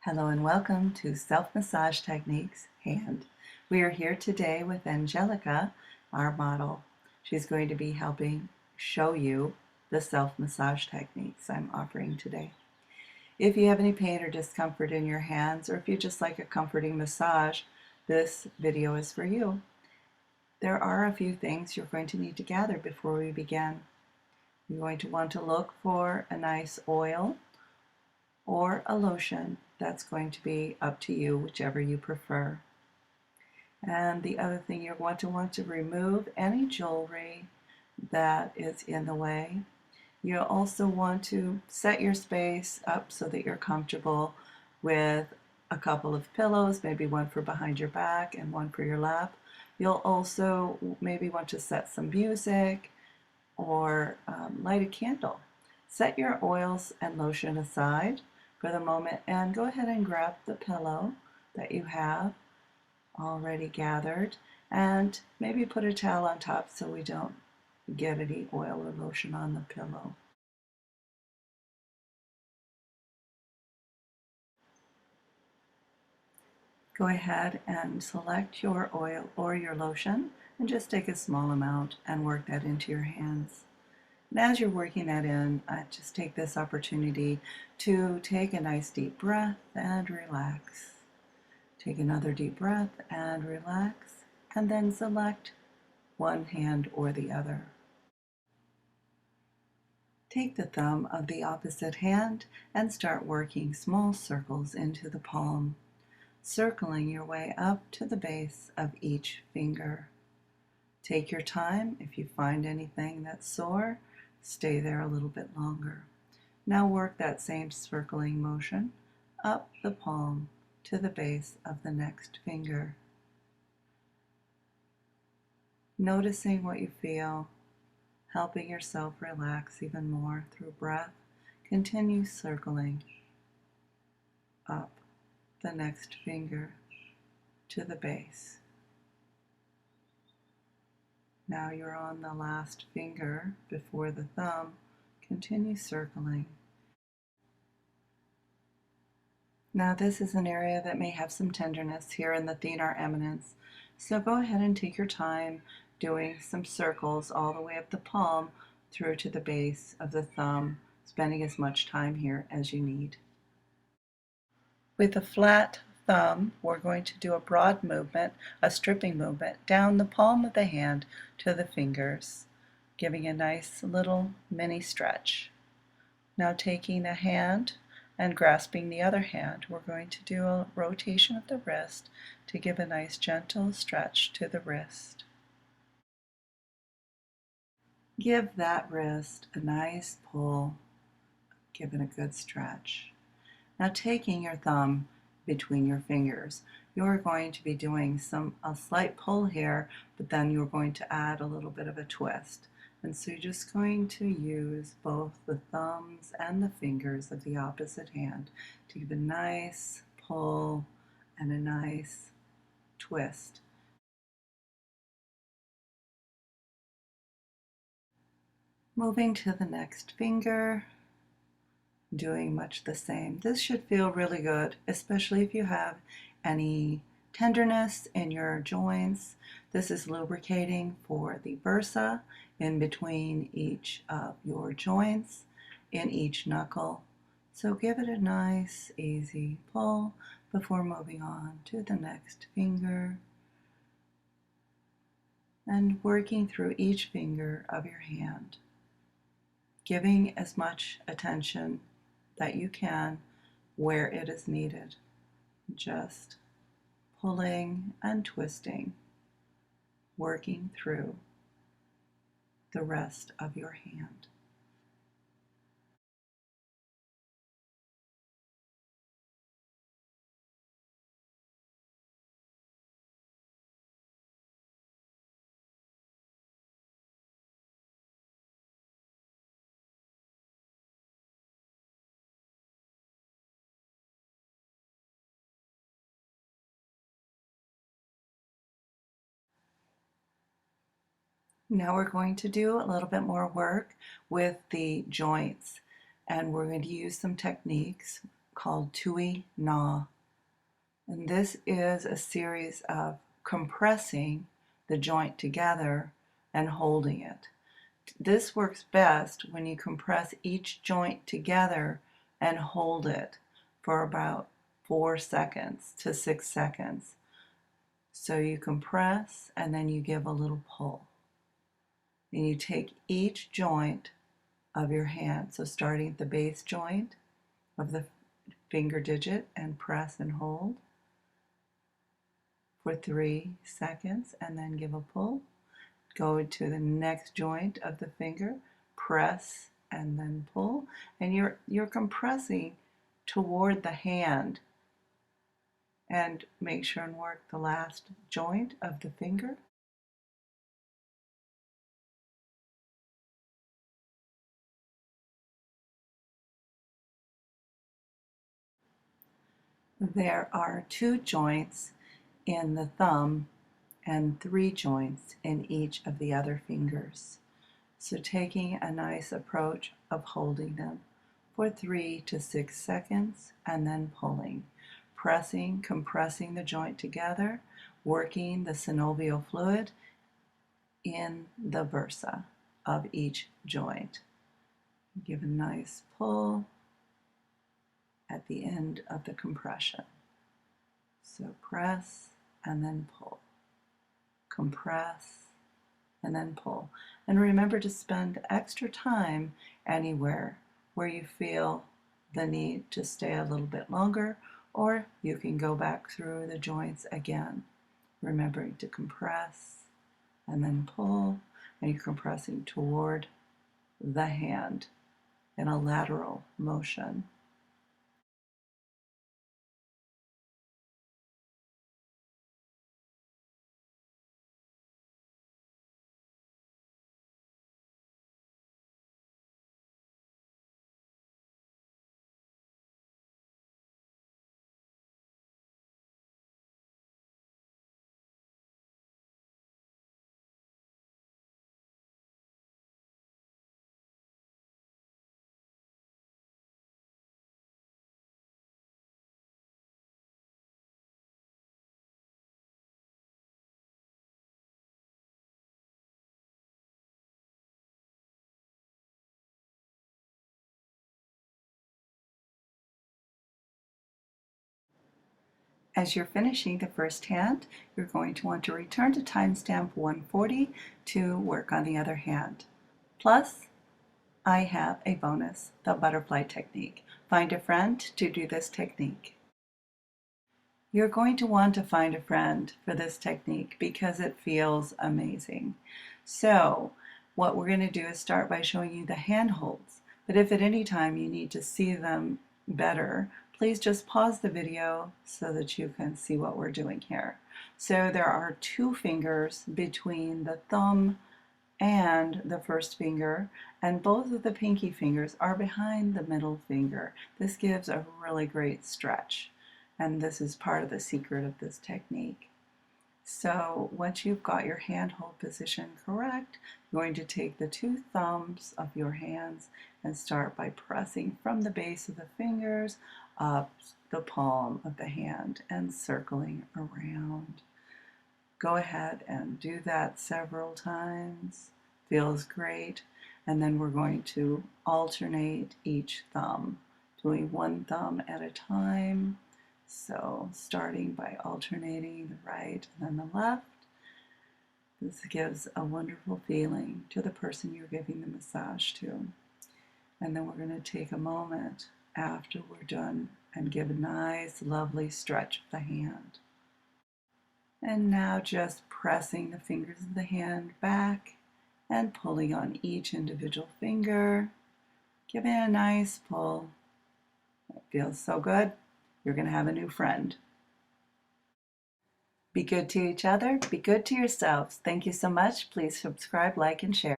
Hello and welcome to Self-Massage Techniques Hand. We are here today with Angelica, our model. She's going to be helping show you the self-massage techniques I'm offering today. If you have any pain or discomfort in your hands, or if you just like a comforting massage, this video is for you. There are a few things you're going to need to gather before we begin. You're going to want to look for a nice oil or a lotion. That's going to be up to you, whichever you prefer. And the other thing, you're going to want to remove any jewelry that is in the way. You'll also want to set your space up so that you're comfortable with a couple of pillows, maybe one for behind your back and one for your lap. You'll also maybe want to set some music or light a candle. Set your oils and lotion aside for the moment and go ahead and grab the pillow that you have already gathered and maybe put a towel on top so we don't get any oil or lotion on the pillow. Go ahead and select your oil or your lotion and just take a small amount and work that into your hands. And as you're working that in, just take this opportunity to take a nice deep breath and relax. Take another deep breath and relax, and then select one hand or the other. Take the thumb of the opposite hand and start working small circles into the palm, circling your way up to the base of each finger. Take your time. If you find anything that's sore, stay there a little bit longer. Now work that same circling motion up the palm to the base of the next finger. Noticing what you feel, helping yourself relax even more through breath. Continue circling up the next finger to the base. Now you're on the last finger before the thumb. Continue circling. Now this is an area that may have some tenderness here in the thenar eminence, so go ahead and take your time doing some circles all the way up the palm through to the base of the thumb, spending as much time here as you need. With a flat thumb, we're going to do a broad movement, a stripping movement, down the palm of the hand to the fingers, giving a nice little mini stretch. Now taking a hand and grasping the other hand, we're going to do a rotation of the wrist to give a nice gentle stretch to the wrist. Give that wrist a nice pull, give it a good stretch. Now taking your thumb between your fingers, you're going to be doing a slight pull here, but then you're going to add a little bit of a twist. And so you're just going to use both the thumbs and the fingers of the opposite hand to give a nice pull and a nice twist. Moving to the next finger, doing much the same. This should feel really good, especially if you have any tenderness in your joints. This is lubricating for the bursa in between each of your joints, in each knuckle. So give it a nice, easy pull before moving on to the next finger and working through each finger of your hand, giving as much attention that you can where it is needed. Just pulling and twisting, working through the rest of your hand. Now we're going to do a little bit more work with the joints, and we're going to use some techniques called Tui Na. And this is a series of compressing the joint together and holding it. This works best when you compress each joint together and hold it for about 4 seconds to 6 seconds. So you compress and then you give a little pull. And you take each joint of your hand, so starting at the base joint of the finger digit, and press and hold for 3 seconds and then give a pull. Go to the next joint of the finger, press and then pull, and you're compressing toward the hand, and make sure and work the last joint of the finger. There are 2 joints in the thumb and 3 joints in each of the other fingers. So taking a nice approach of holding them for 3 to 6 seconds and then pulling, pressing, compressing the joint together, working the synovial fluid in the bursa of each joint. Give a nice pull at the end of the compression. So press and then pull, compress and then pull. And remember to spend extra time anywhere where you feel the need to stay a little bit longer, or you can go back through the joints again, remembering to compress and then pull, and you're compressing toward the hand in a lateral motion. As you're finishing the first hand, you're going to want to return to timestamp 140 to work on the other hand. Plus, I have a bonus, the butterfly technique. Find a friend to do this technique. You're going to want to find a friend for this technique because it feels amazing. So, what we're going to do is start by showing you the hand holds. But if at any time you need to see them better, please just pause the video so that you can see what we're doing here. So there are 2 fingers between the thumb and the first finger, and both of the pinky fingers are behind the middle finger. This gives a really great stretch, and this is part of the secret of this technique. So once you've got your hand hold position correct, you're going to take the 2 thumbs of your hands and start by pressing from the base of the fingers up the palm of the hand and circling around. Go ahead and do that several times. Feels great. And then we're going to alternate each thumb, doing 1 thumb at a time. So starting by alternating the right and then the left. This gives a wonderful feeling to the person you're giving the massage to. And then we're going to take a moment after we're done and give a nice, lovely stretch of the hand. And now just pressing the fingers of the hand back and pulling on each individual finger. Giving a nice pull. It feels so good. You're going to have a new friend. Be good to each other. Be good to yourselves. Thank you so much. Please subscribe, like, and share.